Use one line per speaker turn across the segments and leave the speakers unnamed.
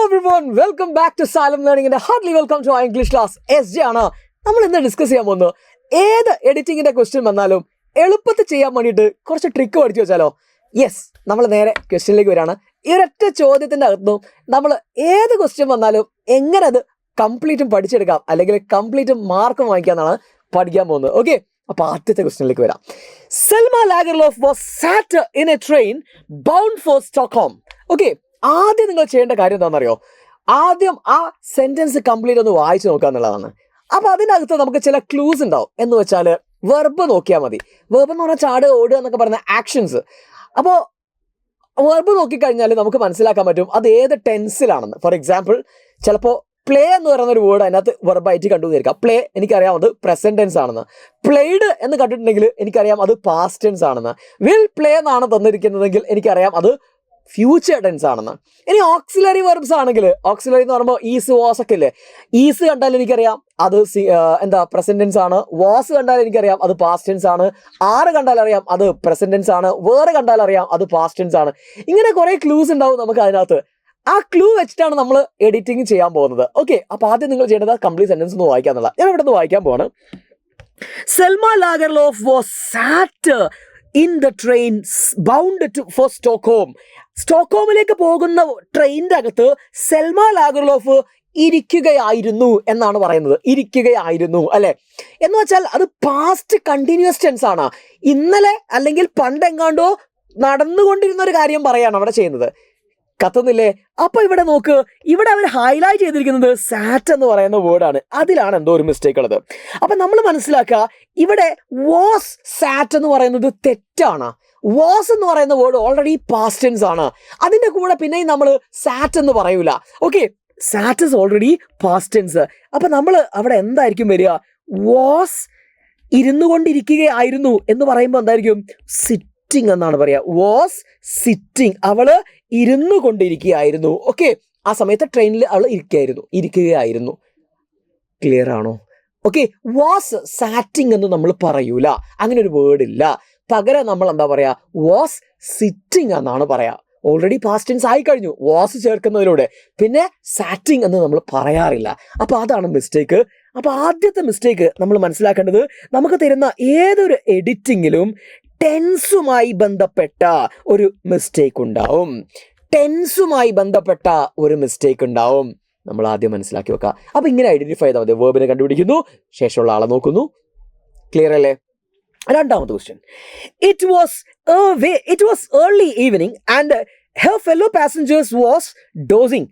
everyone, welcome back to Salem Learning and heartily welcome to our English class. SJ ആണ് നമ്മൾ ഇന്ന് discuss ചെയ്യാൻ പോകുന്നത്. ഏത് എഡിറ്റിംഗിന്റെ ക്വസ്റ്റ്യൻ വന്നാലും എളുപ്പത്തിൽ ചെയ്യാൻ വേണ്ടിയിട്ട് കുറച്ച് ട്രിക്ക് പഠിച്ചു വെച്ചാലോ. യെസ്, നമ്മൾ നേരെ ക്വസ്റ്റ്യനിലേക്ക് വരാണ്. ഈ ഒരൊറ്റ ചോദ്യത്തിന്റെ അകത്തും നമ്മൾ ഏത് ക്വസ്റ്റ്യൻ വന്നാലും എങ്ങനെ അത് കംപ്ലീറ്റും പഠിച്ചെടുക്കാം അല്ലെങ്കിൽ കംപ്ലീറ്റും മാർക്ക് വാങ്ങിക്കാന്നാണ് പഠിക്കാൻ പോകുന്നത്. ഓക്കെ, അപ്പൊ ആദ്യത്തെ ക്വസ്റ്റ്യനിലേക്ക് വരാം. Selma Lagerlof was sat in a train bound for Stockholm. Okay, ആദ്യം നിങ്ങൾ ചെയ്യേണ്ട കാര്യം എന്താണെന്നറിയോ? ആദ്യം ആ സെന്റൻസ് കംപ്ലീറ്റ് ഒന്ന് വായിച്ചു നോക്കുക എന്നുള്ളതാണ്. അപ്പൊ അതിനകത്ത് നമുക്ക് ചില ക്ലൂസ് ഉണ്ടാവും. എന്ന് വെച്ചാൽ വെർബ് നോക്കിയാൽ മതി. വെർബ് എന്ന് പറഞ്ഞാൽ ചാടുക, ഓടുക എന്നൊക്കെ പറയുന്ന ആക്ഷൻസ്. അപ്പോൾ വെർബ് നോക്കിക്കഴിഞ്ഞാൽ നമുക്ക് മനസ്സിലാക്കാൻ പറ്റും അത് ഏത് ടെൻസിലാണെന്ന്. ഫോർ എക്സാമ്പിൾ, ചിലപ്പോൾ പ്ലേ എന്ന് പറയുന്ന ഒരു വേർഡ് അതിനകത്ത് വെർബായിട്ട് കണ്ടുവന്നിരിക്കാം. പ്ലേ എനിക്കറിയാം അത് പ്രസന്റ് ടെൻസ് ആണെന്ന്. പ്ലേഡ് എന്ന് കണ്ടിട്ടുണ്ടെങ്കിൽ എനിക്കറിയാം അത് പാസ്റ്റ് ടെൻസ് ആണെന്ന്. വിൽ പ്ലേ എന്നാണ് തന്നിരിക്കുന്നതെങ്കിൽ എനിക്കറിയാം അത് ഫ്യൂച്ചർ ടെൻസ് ആണെന്ന്. ഇനി ഓക്സിലറി വെർബ്സ് ആണെങ്കിൽ, ഓക്സിലറി എന്ന് പറയുമ്പോൾ ഈസ്, വാസ് ഒക്കെ ഇല്ലേ. ഈസ് കണ്ടാൽ എനിക്കറിയാം അത് പ്രസന്റ് ടെൻസ് ആണ്. വാസ് കണ്ടാൽ എനിക്കറിയാം അത് പാസ്റ്റ് ടെൻസ് ആണ്. ആറ് കണ്ടാൽ അറിയാം അത് പ്രസന്റ് ടെൻസ് ആണ്. വേറെ കണ്ടാൽ അറിയാം അത് പാസ്റ്റ് ടെൻസ് ആണ്. ഇങ്ങനെ കുറെ ക്ലൂസ് ഉണ്ടാവും നമുക്ക് അതിനകത്ത്. ആ ക്ലൂ വെച്ചിട്ടാണ് നമ്മൾ എഡിറ്റിംഗ് ചെയ്യാൻ പോകുന്നത്. ഓക്കെ, അപ്പൊ ആദ്യം നിങ്ങൾ ചെയ്യേണ്ടത് കംപ്ലീറ്റ് സെന്റൻസ് ഒന്ന് വായിക്കാന്നുള്ള. ഞാൻ ഇവിടെ നിന്ന് വായിക്കാൻ പോവാണ്. Selma Lagerlof was sat in the train bound for Stockholm. സ്റ്റോക്ക്ഹോമിലേക്ക് പോകുന്ന ട്രെയിനിന്റെ അകത്ത് സെൽമ ലാഗർലോഫ് ഇരിക്കുകയായിരുന്നു എന്നാണ് പറയുന്നത്. ഇരിക്കുകയായിരുന്നു അല്ലെ എന്ന് വെച്ചാൽ അത് പാസ്റ്റ് കണ്ടിന്യൂസ് ടെൻസ് ആണ്. ഇന്നലെ അല്ലെങ്കിൽ പണ്ടെങ്ങാണ്ടോ നടന്നുകൊണ്ടിരുന്ന ഒരു കാര്യം പറയാണ് അവിടെ ചെയ്യുന്നത്. കത്തുന്നില്ലേ? അപ്പൊ ഇവിടെ നോക്ക്, ഇവിടെ അവർ ഹൈലൈറ്റ് ചെയ്തിരിക്കുന്നത് സാറ്റ് എന്ന് പറയുന്ന വേർഡാണ്. അതിലാണ് എന്തോ ഒരു മിസ്റ്റേക്ക് ഉള്ളത്. അപ്പൊ നമ്മൾ മനസ്സിലാക്കുക, ഇവിടെ വാസ് സാറ്റ് എന്ന് പറയുന്നത് തെറ്റാണ്. വാസ് എന്ന് പറയുന്ന വേർഡ് ഓൾറെഡി പാസ്റ്റ് ടെൻസ് ആണ്. അതിന്റെ കൂടെ പിന്നെയും നമ്മൾ സാറ്റ് എന്ന് പറയൂല. Okay, sat is already past tense. അപ്പൊ നമ്മൾ അവിടെ എന്തായിരിക്കും വരിക? വാസ് ഇരുന്നു കൊണ്ടിരിക്കുകയായിരുന്നു എന്ന് പറയുമ്പോൾ എന്തായിരിക്കും? സിറ്റിംഗ് എന്നാണ് പറയാ. വാസ് സിറ്റിംഗ്, അവള് ഇരുന്നു കൊണ്ടിരിക്കുകയായിരുന്നു. ഓക്കെ, ആ സമയത്ത് ട്രെയിനിൽ അവൾ ഇരിക്കുകയായിരുന്നു. ക്ലിയർ ആണോ? ഓക്കെ, വാസ് സാറ്റിംഗ് എന്ന് നമ്മൾ പറയൂല. അങ്ങനെ ഒരു വേർഡ് ഇല്ല. പകരം നമ്മൾ എന്താ പറയാ? വാസ് സിറ്റിംഗ് എന്നാണ് പറയാ. ഓൾറെഡി പാസ്റ്റ് ടെൻസ് ആയി കഴിഞ്ഞു വാസ് ചേർക്കുന്നതിലൂടെ. പിന്നെ സാറ്റിംഗ് എന്ന് നമ്മൾ പറയാറില്ല. അപ്പൊ അതാണ് മിസ്റ്റേക്ക്. അപ്പൊ ആദ്യത്തെ മിസ്റ്റേക്ക് നമ്മൾ മനസ്സിലാക്കേണ്ടത്, നമുക്ക് തരുന്ന ഏതൊരു എഡിറ്റിങ്ങിലും ടെൻസുമായി ബന്ധപ്പെട്ട ഒരു മിസ്റ്റേക്ക് ഉണ്ടാവും. ടെൻസുമായി ബന്ധപ്പെട്ട ഒരു മിസ്റ്റേക്ക് ഉണ്ടാവും. നമ്മൾ ആദ്യം മനസ്സിലാക്കി വെക്കുക. അപ്പൊ ഇങ്ങനെ ഐഡന്റിഫൈ ചെയ്താൽ മതി. വേർബിനെ കണ്ടുപിടിക്കുന്നു, ശേഷമുള്ള ആളെ നോക്കുന്നു. ക്ലിയർ അല്ലേ? രണ്ടാമത്തെ question. It was early evening and her fellow passengers was dosing.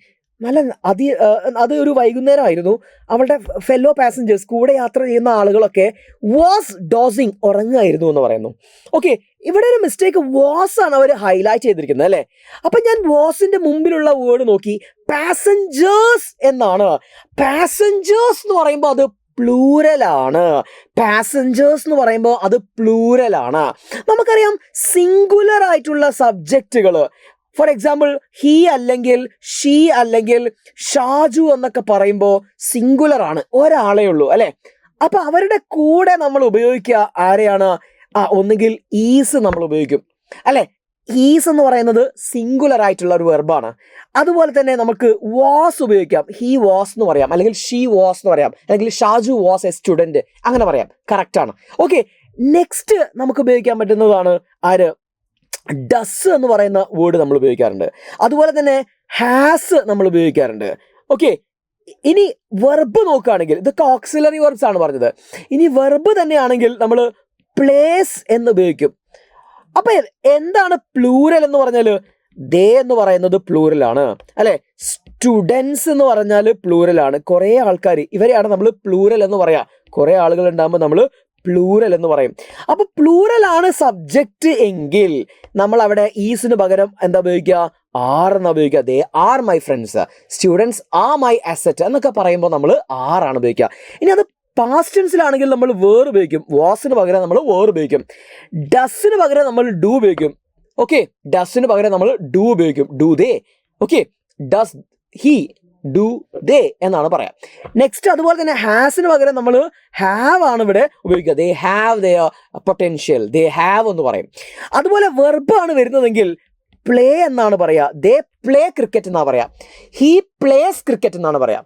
അത് ഒരു വൈകുന്നേരമായിരുന്നു. അവളുടെ ഫെല്ലോ പാസഞ്ചേഴ്സ്, കൂടെ യാത്ര ചെയ്യുന്ന ആളുകളൊക്കെ വാസ് ഡോസിങ്, ഉറങ്ങുമായിരുന്നു എന്ന് പറയുന്നു. ഓക്കെ, ഇവിടെ ഒരു മിസ്റ്റേക്ക്, വാസ് ആണ് അവർ ഹൈലൈറ്റ് ചെയ്തിരിക്കുന്നത് അല്ലേ. അപ്പൊ ഞാൻ വാസിന്റെ മുമ്പിലുള്ള വേർഡ് നോക്കി, പാസഞ്ചേഴ്സ് എന്നാണ്. പാസഞ്ചേഴ്സ് എന്ന് പറയുമ്പോൾ അത് പ്ലൂരലാണ്. പാസഞ്ചേഴ്സ് എന്ന് പറയുമ്പോൾ അത് പ്ലൂരലാണ്. നമുക്കറിയാം സിംഗുലർ ആയിട്ടുള്ള സബ്ജക്റ്റുകൾ, ഫോർ എക്സാമ്പിൾ ഹി അല്ലെങ്കിൽ ഷീ അല്ലെങ്കിൽ ഷാജു എന്നൊക്കെ പറയുമ്പോൾ സിംഗുലർ ആണ്, ഒരാളേ ഉള്ളൂ അല്ലെ. അപ്പൊ അവരുടെ കൂടെ നമ്മൾ ഉപയോഗിക്കുക ആരെയാണ്? ഒന്നുകിൽ ഈസ് നമ്മൾ ഉപയോഗിക്കും അല്ലെ. ഈസ് എന്ന് പറയുന്നത് സിംഗുലർ ആയിട്ടുള്ള ഒരു വെർബാണ്. അതുപോലെ തന്നെ നമുക്ക് വാസ് ഉപയോഗിക്കാം. ഹി വാസ് എന്ന് പറയാം, അല്ലെങ്കിൽ ഷീ വാസ് എന്ന് പറയാം, അല്ലെങ്കിൽ ഷാജു വാസ് എ സ്റ്റുഡന്റ്, അങ്ങനെ പറയാം. കറക്റ്റ് ആണ്. ഓക്കെ, നെക്സ്റ്റ് നമുക്ക് ഉപയോഗിക്കാൻ പറ്റുന്നതാണ് ആര്? ഡസ് എന്ന് പറയുന്ന വേർഡ് നമ്മൾ ഉപയോഗിക്കാറുണ്ട്. അതുപോലെ തന്നെ ഹാസ് നമ്മൾ ഉപയോഗിക്കാറുണ്ട്. ഓക്കെ, ഇനി വെർബ് നോക്കുകയാണെങ്കിൽ, ഇതൊക്കെ ഓക്സിലറി വെർബ്സ് ആണ് പറഞ്ഞത്. ഇനി വെർബ് തന്നെയാണെങ്കിൽ നമ്മൾ പ്ലേസ് എന്ന് ഉപയോഗിക്കും. അപ്പൊ എന്താണ് പ്ലൂരൽ എന്ന് പറഞ്ഞാൽ? ദേ എന്ന് പറയുന്നത് പ്ലൂരലാണ് അല്ലെ. സ്റ്റുഡൻസ് എന്ന് പറഞ്ഞാൽ പ്ലൂരലാണ്. കുറെ ആൾക്കാർ, ഇവരെയാണ് നമ്മൾ പ്ലൂരൽ എന്ന് പറയാ. കുറെ ആളുകൾ ഉണ്ടാകുമ്പോൾ നമ്മൾ പ്ലൂരൽ എന്ന് പറയും. അപ്പൊ പ്ലൂരൽ ആണ് സബ്ജക്റ്റ് എങ്കിൽ നമ്മൾ അവിടെ ഈസിന് പകരം എന്താ ഉപയോഗിക്കുക? ആർ എന്ന് ഉപയോഗിക്കുക. They are my friends, students are my asset എന്നൊക്കെ പറയുമ്പോൾ നമ്മൾ ആറാണ് ഉപയോഗിക്കുക. ഇനി അത് പാസ്റ്റ് ടെൻസിലാണെങ്കിൽ നമ്മൾ വേർ ഉപയോഗിക്കും. വാസിന് പകരം നമ്മൾ വേർ ഉപയോഗിക്കും. ഡസിന് പകരം നമ്മൾ ഡു ഉപയോഗിക്കും. ഓക്കെ, ഡസിന് പകരം നമ്മൾ ഡു ഉപയോഗിക്കും. Do they. Okay, does he, do they എന്നാണ് പറയാം. നെക്സ്റ്റ് അതുപോലെ തന്നെ ഹാസിന് പകരം നമ്മൾ ഹാവ് ആണ് ഇവിടെ ഉപയോഗിക്കുക. They have their potential, they have എന്ന് പറയും. അതുപോലെ വെർബ് ആണ് വരുന്നതെങ്കിൽ പ്ലേ എന്നാണ് പറയാ, ദേ പ്ലേ ക്രിക്കറ്റ് എന്നാണ് പറയാ, ഹീ പ്ലേസ് ക്രിക്കറ്റ് എന്നാണ് പറയാ.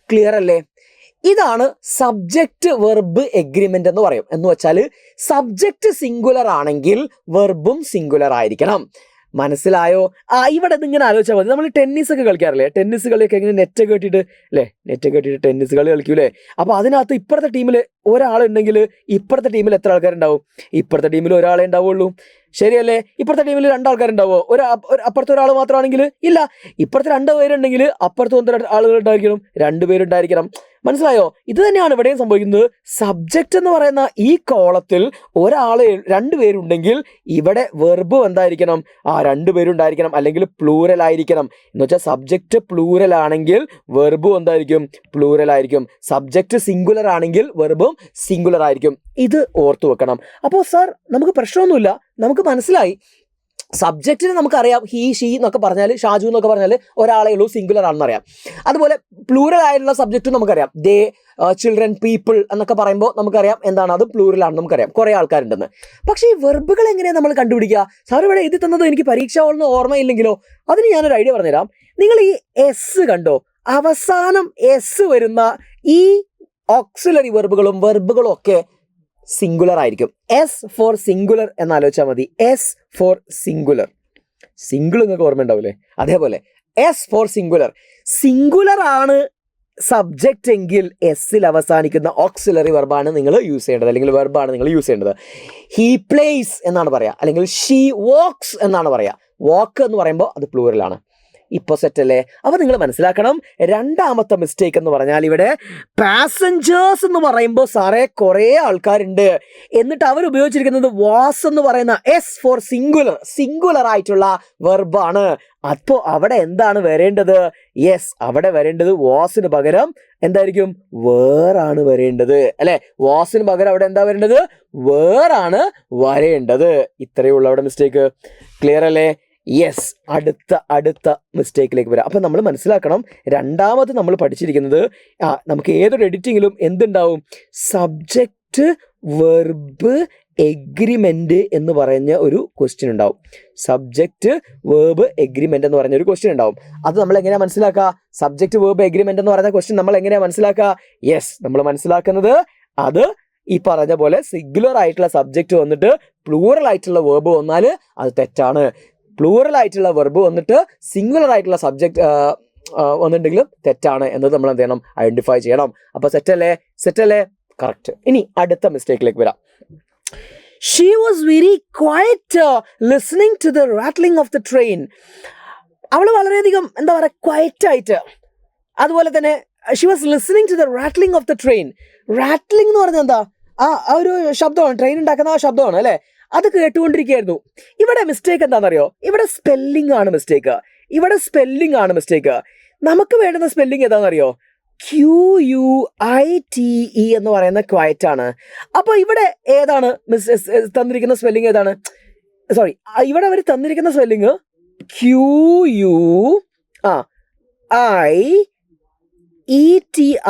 ക്ലിയർ അല്ലേ? ഇതാണ് സബ്ജക്റ്റ് വെർബ് എഗ്രിമെന്റ് എന്ന് പറയും. എന്ന് വെച്ചാൽ സബ്ജക്റ്റ് സിംഗുലർ ആണെങ്കിൽ വെർബും സിംഗുലർ ആയിരിക്കണം. മനസ്സിലായോ? ഇവിടെ ഇങ്ങനെ ആലോചിച്ചാൽ മതി. നമ്മൾ ടെന്നീസ് ഒക്കെ കളിക്കാറില്ലേ? ടെന്നീസ് കളിയൊക്കെ എങ്ങനെ നെറ്റ് കെട്ടിയിട്ട് അല്ലേ, നെറ്റ് കെട്ടിയിട്ട് ടെന്നീസ് കളി കളിക്കൂലേ? അപ്പോൾ അതിനകത്ത് ഇപ്പുറത്തെ ടീമിൽ ഒരാളുണ്ടെങ്കിൽ ഇപ്പുറത്തെ ടീമിൽ എത്ര ആൾക്കാരുണ്ടാവും? ഇപ്പുറത്തെ ടീമിൽ ഒരാളെ ഉണ്ടാവുള്ളൂ, ശരിയല്ലേ? ഇപ്പുറത്തെ ടീമിൽ രണ്ടാൾക്കാരുണ്ടാവോ? അപ്പുറത്തെ ഒരാൾ മാത്രമാണെങ്കിൽ ഇല്ല. ഇപ്പുറത്തെ 2 പേരുണ്ടെങ്കിൽ അപ്പുറത്ത് 1 ആളുകൾ ഉണ്ടായിരിക്കണം, 2 പേരുണ്ടായിരിക്കണം. മനസ്സിലായോ? ഇത് തന്നെയാണ് ഇവിടെയും സംഭവിക്കുന്നത്. സബ്ജക്റ്റ് എന്ന് പറയുന്ന ഈ കോളത്തിൽ 2 പേരുണ്ടെങ്കിൽ ഇവിടെ വെർബ് എന്തായിരിക്കണം? 2 പേരുണ്ടായിരിക്കണം, അല്ലെങ്കിൽ പ്ലൂറൽ ആയിരിക്കണം. എന്ന് വെച്ചാൽ സബ്ജക്റ്റ് പ്ലൂറൽ ആണെങ്കിൽ വെർബും എന്തായിരിക്കും? പ്ലൂറൽ ആയിരിക്കും. സബ്ജക്റ്റ് സിംഗുലർ ആണെങ്കിൽ വെർബും സിംഗുലർ ആയിരിക്കും. ഇത് ഓർത്തു വെക്കണം. അപ്പോൾ സാർ നമുക്ക് പ്രശ്നമൊന്നുമില്ല, നമുക്ക് മനസ്സിലായി. സബ്ജക്റ്റിന് നമുക്കറിയാം, ഹീ ഷീ എന്നൊക്കെ പറഞ്ഞാൽ, ഷാജു എന്നൊക്കെ പറഞ്ഞാൽ ഒരാളെ ഉള്ളൂ, സിംഗുലർ ആണെന്ന് അറിയാം. അതുപോലെ പ്ലൂറൽ ആയിട്ടുള്ള സബ്ജക്റ്റും നമുക്കറിയാം, ദേ, ചിൽഡ്രൻ, പീപ്പിൾ എന്നൊക്കെ പറയുമ്പോൾ നമുക്കറിയാം എന്താണ്, അത് പ്ലൂറൽ ആണെന്ന് നമുക്കറിയാം, കുറേ ആൾക്കാരുണ്ടെന്ന്. പക്ഷേ ഈ വെർബുകൾ എങ്ങനെയാണ് നമ്മൾ കണ്ടുപിടിക്കുക? സാർ ഇവിടെ എഴുതി തന്നത് എനിക്ക് പരീക്ഷ ഹോളിന് ഓർമ്മയില്ലെങ്കിലോ? അതിന് ഞാനൊരു ഐഡിയ പറഞ്ഞുതരാം. നിങ്ങൾ ഈ എസ് കണ്ടോ? അവസാനം എസ് വരുന്ന ഈ ഓക്സിലറി വെർബുകളും ഒക്കെ സിംഗുലർ ആയിരിക്കും. എസ് ഫോർ സിംഗുലർ എന്നാലോചിച്ചാൽ മതി. എസ് ഫോർ സിംഗുലർ, സിംഗിൾ നിങ്ങൾക്ക് ഓർമ്മ ഉണ്ടാവില്ലേ? അതേപോലെ എസ് ഫോർ സിംഗുലർ ആണ് സബ്ജക്റ്റ് എങ്കിൽ എസ്സിൽ അവസാനിക്കുന്ന ഓക്സിലറി വെർബാണ് നിങ്ങൾ യൂസ് ചെയ്യേണ്ടത്, അല്ലെങ്കിൽ വെർബാണ് നിങ്ങൾ യൂസ് ചെയ്യേണ്ടത്. ഹീ പ്ലേസ് എന്നാണ് പറയുക, അല്ലെങ്കിൽ ഷീ വാക്സ് എന്നാണ് പറയുക. വാക്ക് എന്ന് പറയുമ്പോൾ അത് പ്ലൂറലാണ്. ഇപ്പോൾ സെറ്റ് അല്ലേ? അപ്പോൾ നിങ്ങൾ മനസ്സിലാക്കണം, രണ്ടാമത്തെ മിസ്റ്റേക്ക് എന്ന് പറഞ്ഞാൽ ഇവിടെ പാസഞ്ചേഴ്സ് എന്ന് പറയുമ്പോൾ സാറേ കുറേ ആൾക്കാരുണ്ട്, എന്നിട്ട് അവർ ഉപയോഗിച്ചിരിക്കുന്നത് വാസ് എന്ന് പറയുന്ന എസ് ഫോർ സിംഗുലർ ആയിട്ടുള്ള വെർബാണ്. അപ്പോൾ അവിടെ എന്താണ് വരേണ്ടത്? യെസ്, അവിടെ വരേണ്ടത് വാസിന് പകരം എന്തായിരിക്കും? വേറാണ് വരേണ്ടത്, അല്ലെ? വാസിന് പകരം അവിടെ എന്താ വരേണ്ടത്? വേറാണ് വരേണ്ടത്. ഇത്രയേ ഉള്ളൂ അവിടെ മിസ്റ്റേക്ക്. ക്ലിയർ അല്ലേ? യെസ്, അടുത്ത മിസ്റ്റേക്കിലേക്ക് വരാം. അപ്പം നമ്മൾ മനസ്സിലാക്കണം, രണ്ടാമത് നമ്മൾ പഠിച്ചിരിക്കുന്നത് നമുക്ക് ഏതൊരു എഡിറ്റിങ്ങിലും എന്തുണ്ടാവും? സബ്ജക്റ്റ് വെർബ് എഗ്രിമെന്റ് എന്ന് പറഞ്ഞ ഒരു ക്വസ്റ്റ്യൻ ഉണ്ടാവും. സബ്ജക്റ്റ് വേർബ് എഗ്രിമെന്റ് എന്ന് പറഞ്ഞ ഒരു ക്വസ്റ്റ്യൻ ഉണ്ടാവും. അത് നമ്മൾ എങ്ങനെയാ മനസ്സിലാക്കുക? സബ്ജക്റ്റ് വേർബ് എഗ്രിമെന്റ് എന്ന് പറയുന്ന ക്വസ്റ്റ്യൻ നമ്മൾ എങ്ങനെയാ മനസ്സിലാക്കുക? യെസ്, നമ്മൾ മനസ്സിലാക്കുന്നത് അത് ഈ പറഞ്ഞ പോലെ സിംഗുലർ ആയിട്ടുള്ള സബ്ജക്റ്റ് വന്നിട്ട് പ്ലൂറൽ ആയിട്ടുള്ള വേർബ് വന്നാൽ അത് തെറ്റാണ്. പ്ലൂറൽ ആയിട്ടുള്ള വെർബ് വന്നിട്ട് സിംഗുലർ ആയിട്ടുള്ള സബ്ജക്റ്റ് വന്നിട്ടുണ്ടെങ്കിലും തെറ്റാണ് എന്നത് നമ്മൾ എന്ത് ചെയ്യണം? ഐഡന്റിഫൈ ചെയ്യണം. അപ്പോൾ സെറ്റല്ലേ? കറക്റ്റ്. ഇനി അടുത്ത മിസ്റ്റേക്കിലേക്ക് വരാം. She was very quiet listening to the rattling of the train. അവൾ വളരെയധികം എന്താ പറയുക, ക്വയറ്റ് ആയിട്ട്. അതുപോലെ തന്നെ she was listening to the rattling of the train. Rattling എന്ന് പറഞ്ഞാൽ എന്താ? ആ ഒരു ശബ്ദമാണ്, ട്രെയിൻ ഉണ്ടാക്കുന്ന ആ ശബ്ദമാണ്, അല്ലേ? അത് കേട്ടുകൊണ്ടിരിക്കുകയായിരുന്നു. ഇവിടെ മിസ്റ്റേക്ക് എന്താണെന്നറിയോ? ഇവിടെ സ്പെല്ലിംഗ് ആണ് മിസ്റ്റേക്ക്. നമുക്ക് വേണ്ടുന്ന സ്പെല്ലിംഗ് ഏതാണെന്നറിയോ? QUITE എന്ന് പറയുന്ന ക്വയറ്റ് ആണ്. അപ്പോൾ ഇവിടെ ഏതാണ് തന്നിരിക്കുന്ന സ്പെല്ലിംഗ്? ഏതാണ്? സോറി, ഇവിടെ അവർ തന്നിരിക്കുന്ന സ്പെല്ലിംഗ് QUIET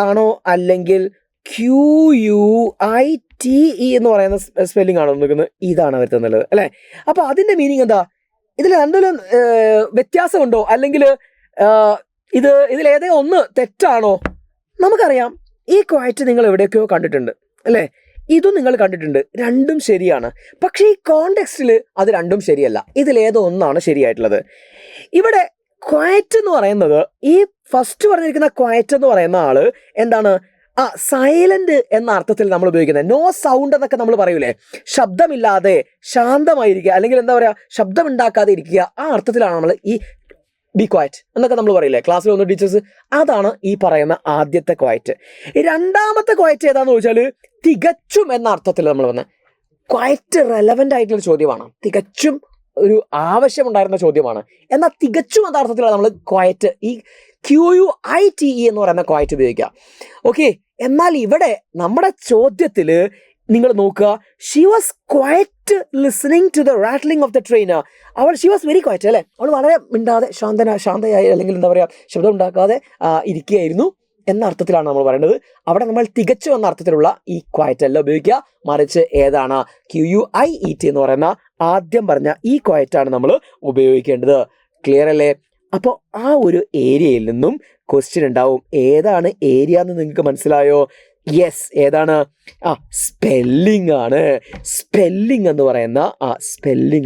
ആണോ, അല്ലെങ്കിൽ QUITE എന്ന് പറയുന്ന സ്പെല്ലിംഗ് ആണോ നിൽക്കുന്നത്? ഇതാണ് അവർ തന്നുള്ളത്, അല്ലേ? അപ്പോൾ അതിൻ്റെ മീനിങ് എന്താ? ഇതിൽ എന്തെങ്കിലും വ്യത്യാസമുണ്ടോ, അല്ലെങ്കിൽ ഇതിലേതേ ഒന്ന് തെറ്റാണോ? നമുക്കറിയാം, ഈ ക്വയറ്റ് നിങ്ങൾ എവിടെയൊക്കെയോ കണ്ടിട്ടുണ്ട്, അല്ലേ? ഇതും നിങ്ങൾ കണ്ടിട്ടുണ്ട്. രണ്ടും ശരിയാണ്. പക്ഷേ ഈ കോണ്ടെക്സ്റ്റിൽ അത് രണ്ടും ശരിയല്ല. ഇതിലേതോ ഒന്നാണ് ശരിയായിട്ടുള്ളത്. ഇവിടെ ക്വയറ്റ് എന്ന് പറയുന്നത്, ഈ ഫസ്റ്റ് പറഞ്ഞിരിക്കുന്ന ക്വയറ്റ് എന്ന് പറയുന്ന ആള് എന്താണ്? സൈലന്റ് എന്ന അർത്ഥത്തിൽ നമ്മൾ ഉപയോഗിക്കുന്നത്. നോ സൗണ്ട് എന്നൊക്കെ നമ്മൾ പറയൂലേ, ശബ്ദമില്ലാതെ ശാന്തമായിരിക്കുക, അല്ലെങ്കിൽ എന്താ പറയുക, ശബ്ദം ഉണ്ടാക്കാതെ ഇരിക്കുക, ആ അർത്ഥത്തിലാണ് നമ്മൾ ഈ ബി ക്വയറ്റ് എന്നൊക്കെ നമ്മൾ പറയില്ലേ ക്ലാസ്സിൽ വന്ന ടീച്ചേഴ്സ്. അതാണ് ഈ പറയുന്ന ആദ്യത്തെ ക്വയറ്റ്. രണ്ടാമത്തെ ക്വയറ്റ് ഏതാന്ന് ചോദിച്ചാൽ തികച്ചും എന്ന അർത്ഥത്തിൽ നമ്മൾ വന്ന ക്വയറ്റ് റെലവൻ്റ് ആയിട്ടുള്ള ചോദ്യമാണ്, തികച്ചും ഒരു ആവശ്യമുണ്ടായിരുന്ന ചോദ്യമാണ്. എന്നാൽ തികച്ചും എന്ന അർത്ഥത്തിലാണ് നമ്മൾ ക്വയറ്റ്, ഈ QUITE എന്ന് പറയുന്ന ക്വയറ്റ് ഉപയോഗിക്കുക. ഓക്കെ, എന്നാൽ ഇവിടെ നമ്മുടെ ചോദ്യത്തിൽ നിങ്ങൾ നോക്കുക, she was quiet listening to the rattling of the train. She was very quiet, അല്ലേ? അവൾ വളരെ മിണ്ടാതെ ശാന്തയായി, അല്ലെങ്കിൽ എന്താ പറയുക, ശബ്ദം ഉണ്ടാക്കാതെ ഇരിക്കുകയായിരുന്നു. എന്ന അർത്ഥത്തിലാണ് നമ്മൾ പറയുന്നത്. അവിടെ നമ്മൾ തികച്ചു എന്ന അർത്ഥത്തിലുള്ള ഈ ക്വയറ്റ് അല്ല ഉപയോഗിക്കുക, മറിച്ച് ഏതാണ് QUIET എന്ന് പറയുന്ന ആദ്യം പറഞ്ഞ ഈ ക്വയറ്റാണ് നമ്മൾ ഉപയോഗിക്കേണ്ടത്. ക്ലിയർ അല്ലേ? അപ്പോൾ ആ ഒരു ഏരിയയിൽ നിന്നും ക്വസ്റ്റ്യൻ ഉണ്ടാവും. ഏതാണ് ഏരിയ എന്ന് നിങ്ങൾക്ക് മനസ്സിലായോ? യെസ്, ഏതാണ്? സ്പെല്ലിംഗ് ആണ്. സ്പെല്ലിംഗ്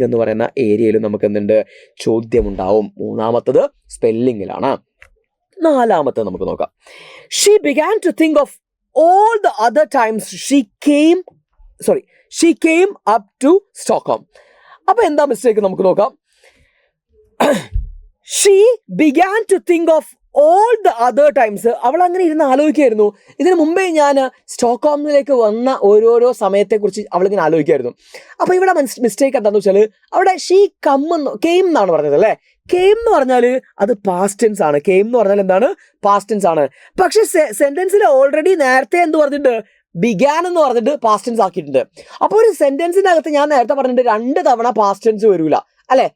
എന്ന് പറയുന്ന ഏരിയയിൽ നമുക്ക് എന്തുണ്ട്? ചോദ്യമുണ്ടാവും. മൂന്നാമത്തത് സ്പെല്ലിങ്ങിലാണ്. നാലാമത്തത് നമുക്ക് നോക്കാം. She began to think of all the other times she came up to Stockholm. അപ്പൊ എന്താ മിസ്റ്റേക്ക് നമുക്ക് നോക്കാം. She began to think of all the other times. അവൾ അങ്ങനെ ഇരുന്ന് ആലോചിക്കായിരുന്നു. ഇതിനു മുമ്പേ ഞാൻ സ്റ്റോക്ക്ഹോമിലേക്ക് വന്ന ഓരോരോ സമയത്തെക്കുറിച്ച് അവളിങ്ങനെ ആലോചിക്കായിരുന്നു. അപ്പോൾ ഇവിടെ മിസ്റ്റേക്ക് എന്താണെന്ന് വെച്ചാൽ അവിടെ ഷീ കെയിം എന്നാണ് പറഞ്ഞത് അല്ലേ? കെയിം എന്ന് പറഞ്ഞാൽ അത് പാസ്റ്റ് ടെൻസ് ആണ്. കെയിം എന്ന് പറഞ്ഞാൽ എന്താണ്? പാസ്റ്റ് ടെൻസ് ആണ്. പക്ഷെ സെന്റൻസിൽ ഓൾറെഡി നേരത്തെ എന്ത് പറഞ്ഞിട്ടുണ്ട്? ബിഗാൻ എന്ന് പറഞ്ഞിട്ട് പാസ്റ്റ് ടെൻസ് ആക്കിയിട്ടുണ്ട്. അപ്പോൾ ഒരു സെന്റൻസിനകത്ത് ഞാൻ നേരത്തെ പറഞ്ഞിട്ട് 2 തവണ പാസ്റ്റ് ടെൻസ് വരൂല അല്ലെ?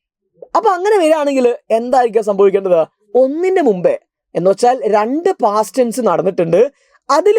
അപ്പൊ അങ്ങനെ വരികയാണെങ്കിൽ എന്തായിരിക്കും സംഭവിക്കേണ്ടത്? ഒന്നിന്റെ മുമ്പേ എന്ന് വെച്ചാൽ 2 പാസ്റ്റ് ടെൻസ് നടന്നിട്ടുണ്ട്, അതിൽ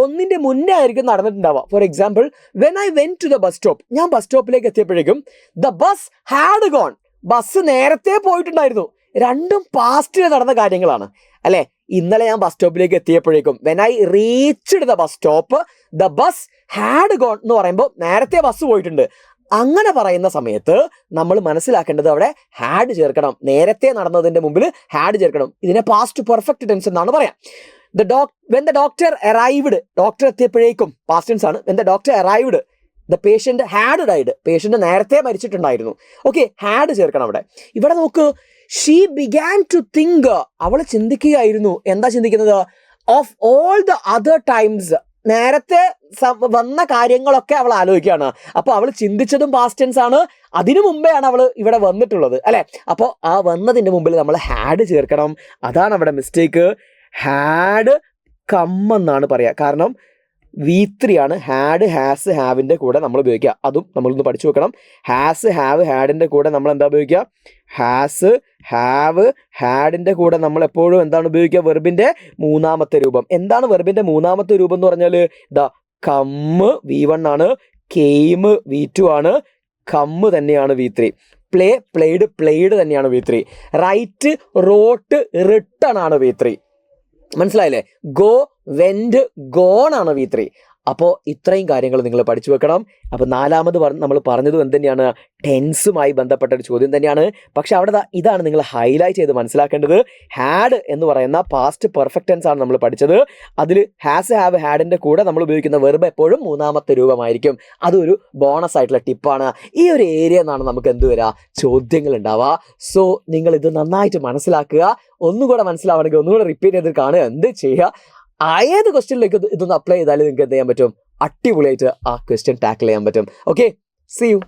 ഒന്നിന്റെ മുന്നേ ആയിരിക്കും നടന്നിട്ടുണ്ടാവുക. For example, when I went to the bus stop, ഞാൻ ബസ് സ്റ്റോപ്പിലേക്ക് എത്തിയപ്പോഴേക്കും the bus had gone, bus നേരത്തെ പോയിട്ടുണ്ടായിരുന്നു. രണ്ടും പാസ്റ്റിൽ നടന്ന കാര്യങ്ങളാണ് അല്ലെ? ഇന്നലെ ഞാൻ ബസ് സ്റ്റോപ്പിലേക്ക് എത്തിയപ്പോഴേക്കും when I reached the bus stop the bus had gone എന്ന് പറയുമ്പോൾ നേരത്തെ ബസ് പോയിട്ടുണ്ട്. അങ്ങനെ പറയുന്ന സമയത്ത് നമ്മൾ മനസ്സിലാക്കേണ്ടത് അവിടെ ഹാഡ് ചേർക്കണം. നേരത്തെ നടന്നതിന്റെ മുമ്പിൽ ഹാഡ് ചേർക്കണം. ഇതിനെ പാസ്റ്റ് പെർഫെക്റ്റ് ടെൻസ് എന്നാണ് പറയാം. When the doctor arrived, doctor എത്തിയപ്പോഴേക്കും പാസ്റ്റ് ടെൻസ് ആണ്. When the doctor arrived the patient had died, patient നേരത്തെ മരിച്ചിട്ടുണ്ടായിരുന്നു. ഓക്കെ, ഹാഡ് ചേർക്കണം അവിടെ. ഇവിടെ നോക്ക്, ഷീ ബിഗാൻ ടു തിങ്ക്, അവൾ ചിന്തിക്കുകയായിരുന്നു. എന്താ ചിന്തിക്കുന്നത്? Of all the other times, നേരത്തെ വന്ന കാര്യങ്ങളൊക്കെ അവൾ ആലോചിക്കുകയാണ്. അപ്പൊ അവൾ ചിന്തിച്ചതും പാസ്റ്റ് ടെൻസ് ആണ്. അതിനു മുമ്പേ ആണ് അവൾ ഇവിടെ വന്നിട്ടുള്ളത് അല്ലെ? അപ്പോൾ ആ വന്നതിന്റെ മുമ്പിൽ നമ്മൾ ഹാഡ് ചേർക്കണം. അതാണ് അവിടെ മിസ്റ്റേക്ക്. ഹാഡ് കം എന്നാണ് പറയാ. കാരണം V3 ആണ്. ഹാഡ് ഹാസ് ഹാവിന്റെ കൂടെ നമ്മൾ ഉപയോഗിക്കുക. അതും നമ്മളൊന്ന് പഠിച്ചു വെക്കണം. ഹാസ് ഹാവ് ഹാഡിന്റെ കൂടെ നമ്മൾ എന്താ ഉപയോഗിക്കുക? ഹാസ് ഹാവ് ഹാഡിന്റെ കൂടെ നമ്മൾ എപ്പോഴും എന്താണ് ഉപയോഗിക്കുക? വെർബിന്റെ മൂന്നാമത്തെ രൂപം. എന്താണ് വെർബിന്റെ മൂന്നാമത്തെ രൂപം എന്ന് പറഞ്ഞാൽ? കമ്മ് V1 ആണ്, കെയിം V2 ആണ്, കമ്മ് തന്നെയാണ് V3. പ്ലേഡ് തന്നെയാണ് V3. റൈറ്റ് റോട്ട് റിട്ടൺ ആണ് V3. മനസ്സിലായില്ലേ? ഗോ വെന്റ് ഗോൺ ആണ് V3. അപ്പോൾ ഇത്രയും കാര്യങ്ങൾ നിങ്ങൾ പഠിച്ചു വെക്കണം. അപ്പോൾ നാലാമത് നമ്മൾ പറഞ്ഞതും എന്ത് തന്നെയാണ്? ടെൻസുമായി ബന്ധപ്പെട്ട ഒരു ചോദ്യം തന്നെയാണ്. പക്ഷെ അവിടെ ഇതാണ് നിങ്ങൾ ഹൈലൈറ്റ് ചെയ്ത് മനസ്സിലാക്കേണ്ടത്. ഹാഡ് എന്ന് പറയുന്ന പാസ്റ്റ് പെർഫെക്റ്റ് ടെൻസ് ആണ് നമ്മൾ പഠിച്ചത്. അതിൽ ഹാസ് ഹാവ് ഹാഡിന്റെ കൂടെ നമ്മൾ ഉപയോഗിക്കുന്ന വെർബ് എപ്പോഴും മൂന്നാമത്തെ രൂപമായിരിക്കും. അതൊരു ബോണസ് ആയിട്ടുള്ള ടിപ്പാണ്. ഈ ഒരു ഏരിയ എന്നാണ് നമുക്ക് എന്ത് വരിക? ചോദ്യങ്ങൾ ഉണ്ടാവുക. സോ നിങ്ങൾ ഇത് നന്നായിട്ട് മനസ്സിലാക്കുക. ഒന്നുകൂടെ മനസ്സിലാവണമെങ്കിൽ ഒന്നുകൂടെ റിപ്പീറ്റ് ചെയ്ത് കാണുക. എന്ത് ചെയ്യുക? ഏത് ക്വസ്റ്റ്യനിലേക്ക് ഇതൊന്ന് അപ്ലൈ ചെയ്താലും നിങ്ങൾക്ക് എന്ത് ചെയ്യാൻ പറ്റും? അടിപൊളിയായിട്ട് ആ ക്വസ്റ്റ്യൻ ടാക്കിൾ ചെയ്യാൻ പറ്റും. Okay, see U.